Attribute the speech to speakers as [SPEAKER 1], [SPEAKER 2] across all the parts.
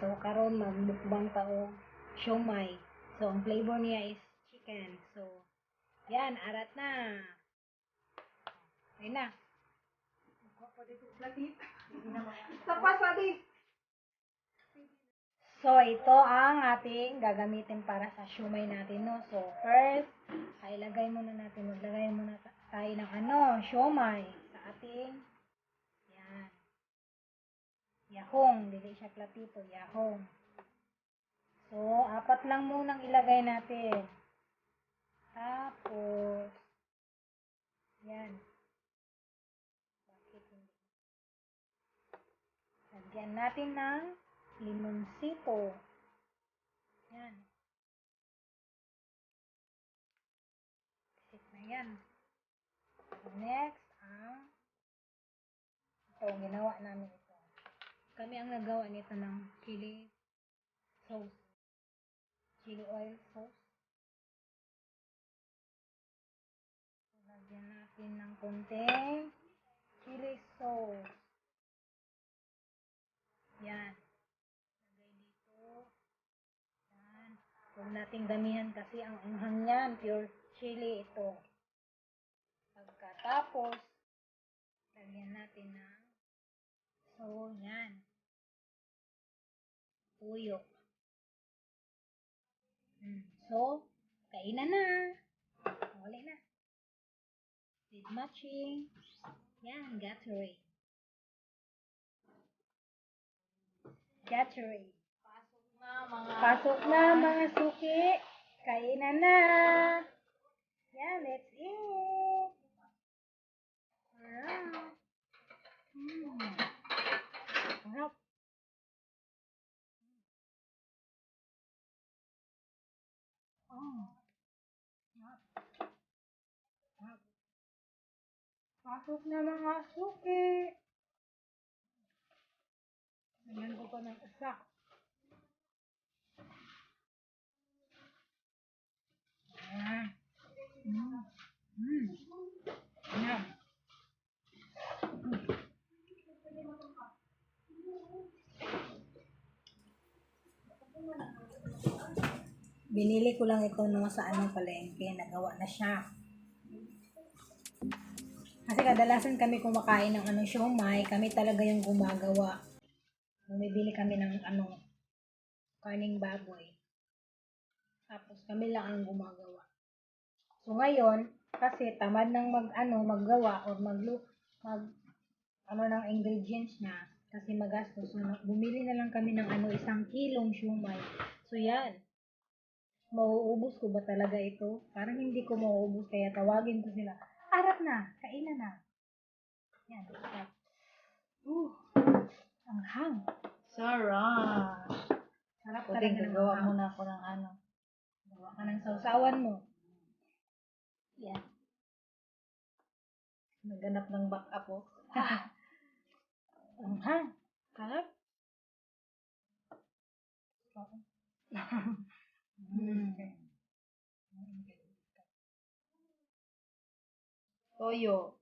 [SPEAKER 1] So, karon magmukbang ta og siomay. So, ang flavor niya is chicken. So, yan, arat na. Ayun na. So, ito ang ating gagamitin para sa siomay natin, no? So, first, ilagay muna natin, maglagay muna tayo ng siomay sa ating, yan, yahong, dili siya platito, yahong. So, 4 lang munang ilagay natin. Tapos, yan. Bakit hindi? Lagyan natin ng limonsito. Yan. Isip na yan. Next, ito, ginawa namin ito. Kami ang nagawa nito ng chili sauce. Chili oil sauce. Lagyan natin ng konting chili sauce. Yan. Lagay dito. Yan. Huwag nating damihan kasi ang anghang yan. Pure chili ito. Pagkatapos, lagyan natin ng yan. Tuyo. So, kainan na. Wala na. With matching. Yan, Gatorade. Gatorade. Pasok na mga suki. Kainan na. Yan, let's eat. Alright. Sarap. Pasok na mga suki. Ayan ko pa ng isa. Ayan. Ayan. Binili ko lang ito sa palengke. Nagawa na siya. Kasi kadalasan kami kumakain ng siomay. Kami talaga yung gumagawa. Bumibili kami ng karning baboy. Tapos kami lang ang gumagawa. So ngayon, kasi tamad nang maggawa or ng ingredients na kasi magastos. So bumili na lang kami ng 1 kilong siomay. So yan. Mauubos ko ba talaga ito? Parang hindi ko mauubos kaya tawagin ko sila. Arap na, kainan na. Yan, sarap. Ang hang.
[SPEAKER 2] Sarap.
[SPEAKER 1] Sarap
[SPEAKER 2] Puting
[SPEAKER 1] talaga ng
[SPEAKER 2] gagawa
[SPEAKER 1] hang.
[SPEAKER 2] muna ako ng
[SPEAKER 1] Gawa ka ng sausawan mo. Yan.
[SPEAKER 2] Naganap ng backup po.
[SPEAKER 1] Ang hang. Sarap.
[SPEAKER 2] Toyo.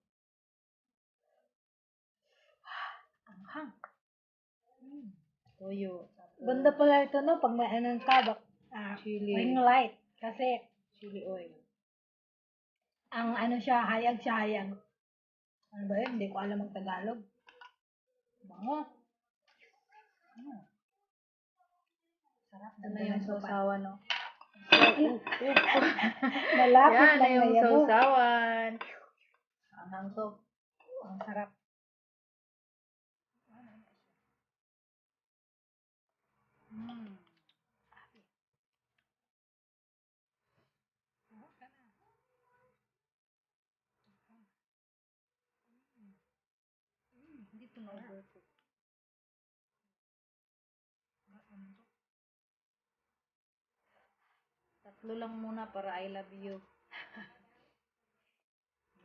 [SPEAKER 1] Ang hang.
[SPEAKER 2] Toyo.
[SPEAKER 1] Ganda pala ito pag may kabak.
[SPEAKER 2] Chili.
[SPEAKER 1] Ring light. Kasi
[SPEAKER 2] Chili oil.
[SPEAKER 1] ang siya, hayag. Ano ba yun? Hindi ko alam ang Tagalog. Bango. Sarap.
[SPEAKER 2] Ito na yung sausawan, no?
[SPEAKER 1] Malapit
[SPEAKER 2] Yan na
[SPEAKER 1] lang
[SPEAKER 2] yung
[SPEAKER 1] na yabo.
[SPEAKER 2] sausawan. Ang hangso.
[SPEAKER 1] Ang sarap. Dito na.
[SPEAKER 2] Tatlo lang muna para I love you.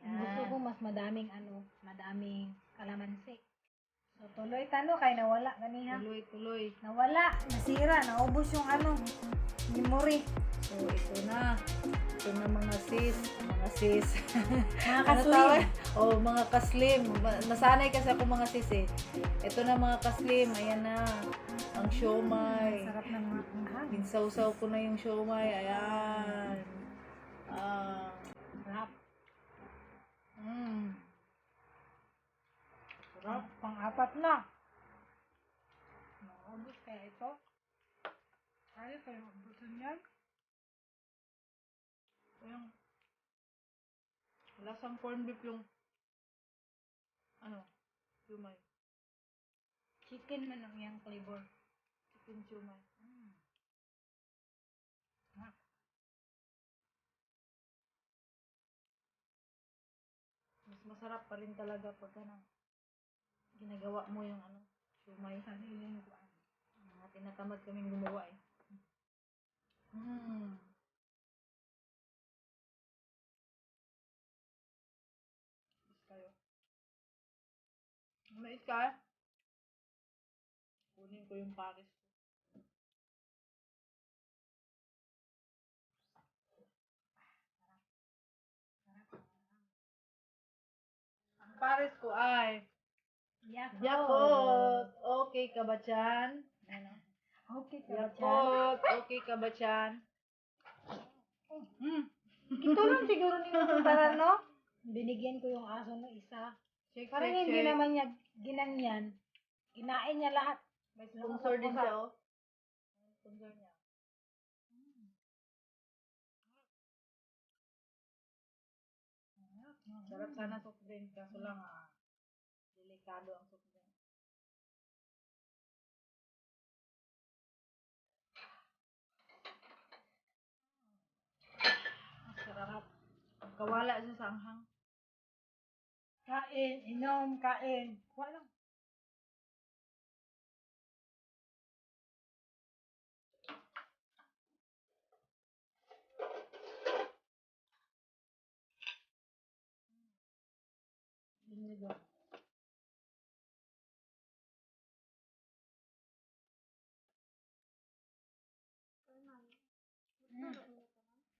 [SPEAKER 1] Gusto ko mas madaming madaming kalamansi. So, tuloy tano kay nawala ganiha.
[SPEAKER 2] Tuloy.
[SPEAKER 1] Nawala, nasira, naubos yung memory.
[SPEAKER 2] So, ito na. Ito na mga sis. Mga sis.
[SPEAKER 1] Mga
[SPEAKER 2] Ano
[SPEAKER 1] kaslim.
[SPEAKER 2] tawag? Oh, mga kaslim. Nasanay kasi ako mga sis eh. Ito na mga kaslim. Ayan na. Ang siomay.
[SPEAKER 1] Sarap ng anghang.
[SPEAKER 2] Pinsawsaw ko na yung siomay. Ayan.
[SPEAKER 1] Sarap.
[SPEAKER 2] Mm. Sarap.
[SPEAKER 1] Pang-apat na. Naubos kaya ito. Ay, kayo ubusin yan.
[SPEAKER 2] Yung lasang corned beef yung siomay.
[SPEAKER 1] Chicken man ang iyang flavor.
[SPEAKER 2] Chicken siomay.
[SPEAKER 1] Sarap.
[SPEAKER 2] Mas masarap pa rin talaga pagka ginagawa mo yung siomay.
[SPEAKER 1] Sariling ko.
[SPEAKER 2] Mga tinatamad kaming gumawa eh. Is kayo. Mais ka? Kunin ko yung Paris ko. Ang Paris ko ay Yakult. Okay ka ba dyan?
[SPEAKER 1] Okay ka ba dyan?
[SPEAKER 2] Yakult. Okay ka ba dyan?
[SPEAKER 1] Ito lang siguro ninutuntaran, no? Binigyan ko yung aso ng isa.
[SPEAKER 2] Shake,
[SPEAKER 1] Parang
[SPEAKER 2] shake,
[SPEAKER 1] hindi
[SPEAKER 2] shake.
[SPEAKER 1] naman niya ginanyan. Kinain niya lahat.
[SPEAKER 2] May sponsor din siya, oh. Sponsor niya. Sarap sana soft drink. Kaso lang, delikado ang soft drink. Ang sarap. Pagkawala siya sa anghang.
[SPEAKER 1] Kain, inom, kain. Walang.
[SPEAKER 2] Binigo.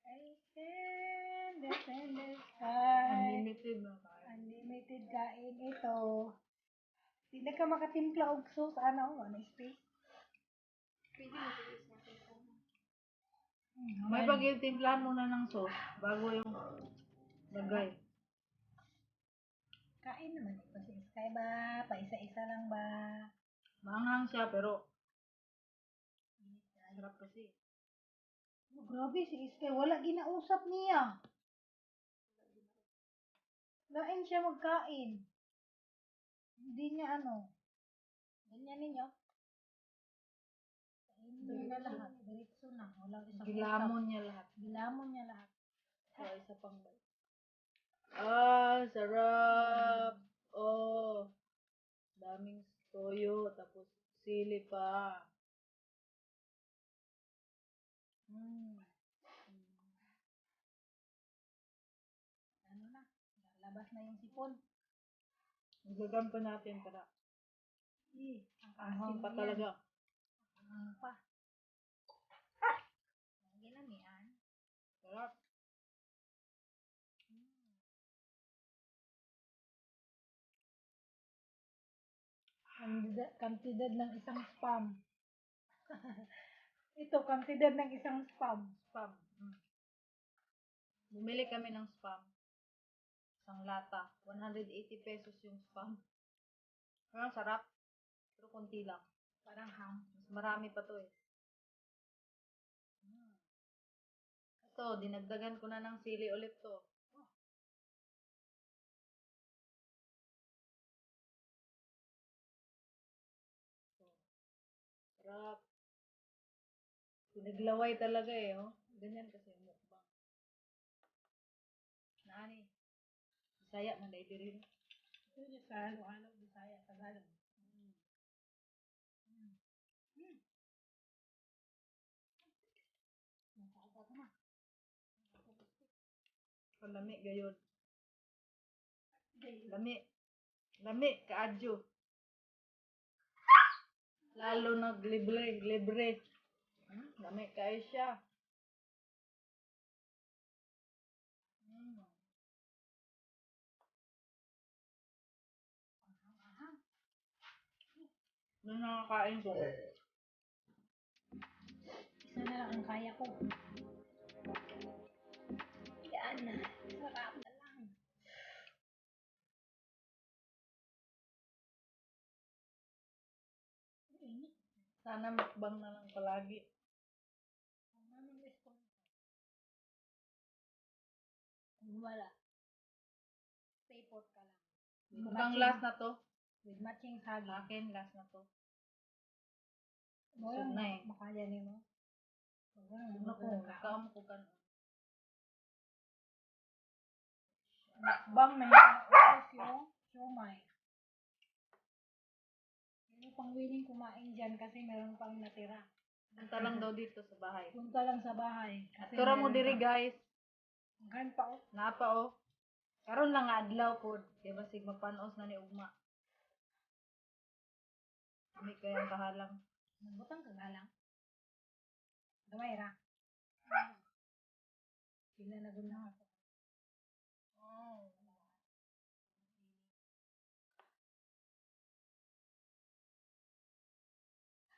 [SPEAKER 1] I can defend the sky.
[SPEAKER 2] Unlimited na tayo.
[SPEAKER 1] Unlimited kain ito. Hindi ka makatimpla og sauce. Ano space?
[SPEAKER 2] May pag-timplahan muna ng sauce bago yung lagay.
[SPEAKER 1] Kain naman ito si Sky ba? Paisa-isa lang ba?
[SPEAKER 2] Maanghang siya pero sarap kasi.
[SPEAKER 1] Oh, grabe si Sky. Wala ginausap niya. Lain siya magkain. Hindi niya ganyan ninyo. Kainin na lahat. Diretso na. Walang isang
[SPEAKER 2] Gilamon niya lahat.
[SPEAKER 1] Gilamon niya lahat.
[SPEAKER 2] So, isa pang bite. Sarap. Oh, daming toyo, tapos sili pa.
[SPEAKER 1] Ano na? Labas na yung sipon.
[SPEAKER 2] Magagan pa natin para
[SPEAKER 1] Ang
[SPEAKER 2] anghang
[SPEAKER 1] asim
[SPEAKER 2] pa
[SPEAKER 1] yan.
[SPEAKER 2] talaga.
[SPEAKER 1] Ang pa. Ang ginamian.
[SPEAKER 2] Sarap.
[SPEAKER 1] Kantidad ng isang spam. Ito, kantidad ng isang spam.
[SPEAKER 2] Spam. Bumili kami ng spam. Isang lata. 180 pesos yung spam. Pero sarap. Pero konti lang.
[SPEAKER 1] Parang ham.
[SPEAKER 2] Mas marami pa to eh. Ito, dinagdagan ko na ng sili ulit to. Sarap. Pinaglaway talaga eh, oh. Ganyan kasi yung mukbang. Naani? Bisaya man dahil rin.
[SPEAKER 1] Ito sa halo-halo, Bisaya, Tagalog. Nakaapat na.
[SPEAKER 2] Lami gayon. Lami. Lami, kaadyo. Lalo libre. Dami kayo siya. Doon nakakain ko.
[SPEAKER 1] Isa na lang ang kaya ko. Yan na. Sarap na lang. Init.
[SPEAKER 2] Sana mukbang na lang palagi.
[SPEAKER 1] Anong gusto mo? Kung wala, stay put ka lang.
[SPEAKER 2] Mukhang last na to.
[SPEAKER 1] With matching sagi.
[SPEAKER 2] Sa akin, last na to.
[SPEAKER 1] Mo
[SPEAKER 2] Busog
[SPEAKER 1] lang
[SPEAKER 2] na eh.
[SPEAKER 1] makaya ni mo.
[SPEAKER 2] Naku, kaam ko kan. Mukbang na
[SPEAKER 1] yung siomay. Ano pang willing kumain dyan kasi meron pang natira.
[SPEAKER 2] Punta lang daw dito sa bahay.
[SPEAKER 1] Punta lang sa bahay. Kasi
[SPEAKER 2] Tura mo
[SPEAKER 1] meron
[SPEAKER 2] diri
[SPEAKER 1] pa.
[SPEAKER 2] guys.
[SPEAKER 1] Hanggang pa oh.
[SPEAKER 2] Napa oh. Karon lang nga adlaw po. Kaya basig mapanos na ni ugma. May kayang kahalang.
[SPEAKER 1] Nagbutang ka nga lang. Gamay ra. Sila na guna ako.
[SPEAKER 2] Oh.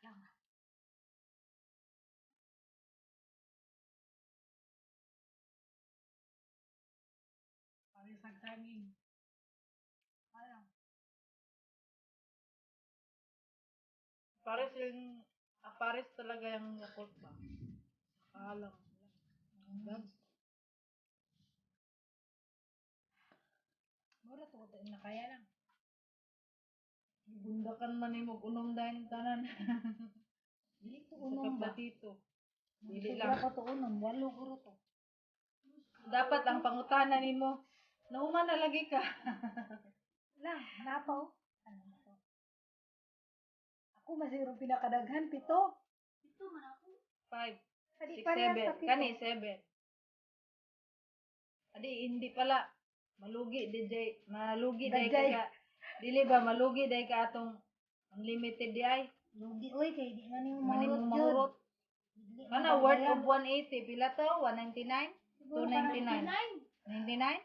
[SPEAKER 1] Alam. Pares ang saging. Alam.
[SPEAKER 2] Pares talaga yung Yakult ba? Kahalang. Gabs.
[SPEAKER 1] Mura to ko na kaya lang.
[SPEAKER 2] Bundakan man ni mo unom dahil tanan.
[SPEAKER 1] Dili to
[SPEAKER 2] Sa
[SPEAKER 1] unom ba?
[SPEAKER 2] kaplatito. Dili
[SPEAKER 1] Sobra
[SPEAKER 2] lang.
[SPEAKER 1] pa to unom. Walo guro to.
[SPEAKER 2] Dapat ang pangutanan nimo. Nauman na lagi ka.
[SPEAKER 1] Lang, napa oh. Ano na to? Ako masirong pinakadaghan, 7. 7 man ako.
[SPEAKER 2] 5,
[SPEAKER 1] Adi
[SPEAKER 2] 6,
[SPEAKER 1] parehas sa
[SPEAKER 2] 7. Kani 7. Adi hindi pala. Malugi day
[SPEAKER 1] Dajay.
[SPEAKER 2] ka. Dili ba malugi day ka atong unlimited di ay.
[SPEAKER 1] Lugi oy kay di man yung
[SPEAKER 2] Mani
[SPEAKER 1] mahurot
[SPEAKER 2] mong
[SPEAKER 1] yun.
[SPEAKER 2] mahurot.
[SPEAKER 1] Dili
[SPEAKER 2] Kana
[SPEAKER 1] man
[SPEAKER 2] worth
[SPEAKER 1] bayad.
[SPEAKER 2] of 180 pila to? 199?
[SPEAKER 1] Siguro
[SPEAKER 2] 299. 99?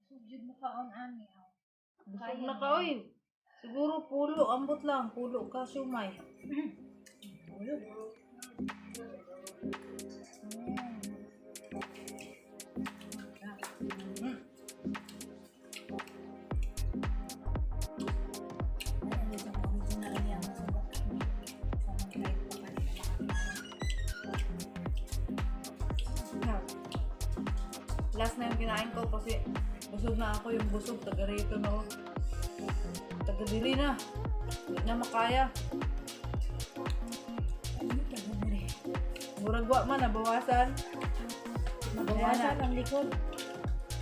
[SPEAKER 1] Sugyod mo kaon ani aw.
[SPEAKER 2] Busog na ka oy. Siguro pulo ambot lang, pulo ka sumay.
[SPEAKER 1] Ulog.
[SPEAKER 2] Last na yung kinain ko kasi busog na ako, yung busog taga rito na ako. Taga dili na. Hindi na makaya. Murag wa man nabawasan.
[SPEAKER 1] Bawasan ang likod.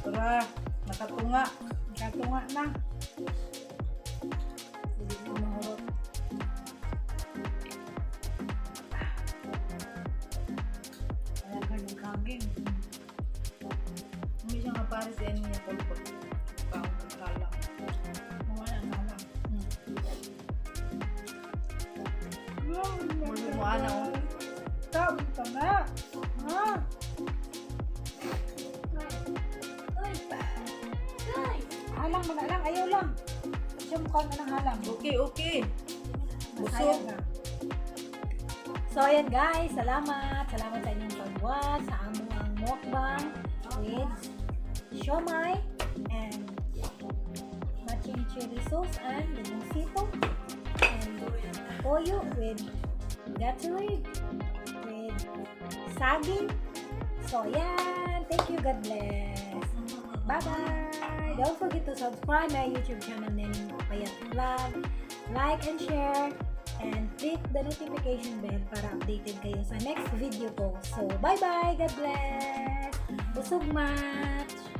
[SPEAKER 2] Para nakatunga.
[SPEAKER 1] Katunga na. Dili na mahurot. Kaya ka ng kaging.
[SPEAKER 2] Hindi siya nga pares yan niya kulpot. Kalang.
[SPEAKER 1] Mga lang.
[SPEAKER 2] Muli mo ana o.
[SPEAKER 1] Sabi ka nga. Ha? Halang mo na lang. Ayaw lang. Siya mukha na ng halang.
[SPEAKER 2] Okay.
[SPEAKER 1] Masayang
[SPEAKER 2] Busog.
[SPEAKER 1] ka. So, ayan guys. Salamat. Salamat sa inyong pag-watch sa among mukbang with siomai and matching chili sauce and limoncito and pollo with gatorade with saging. So, ayan. Thank you. God bless. Bye-bye. Don't forget to subscribe my YouTube channel, Nening Payat Vlog. Like and share. And click the notification bell para updated kayo sa next video ko. So, bye-bye! God bless! Busog much!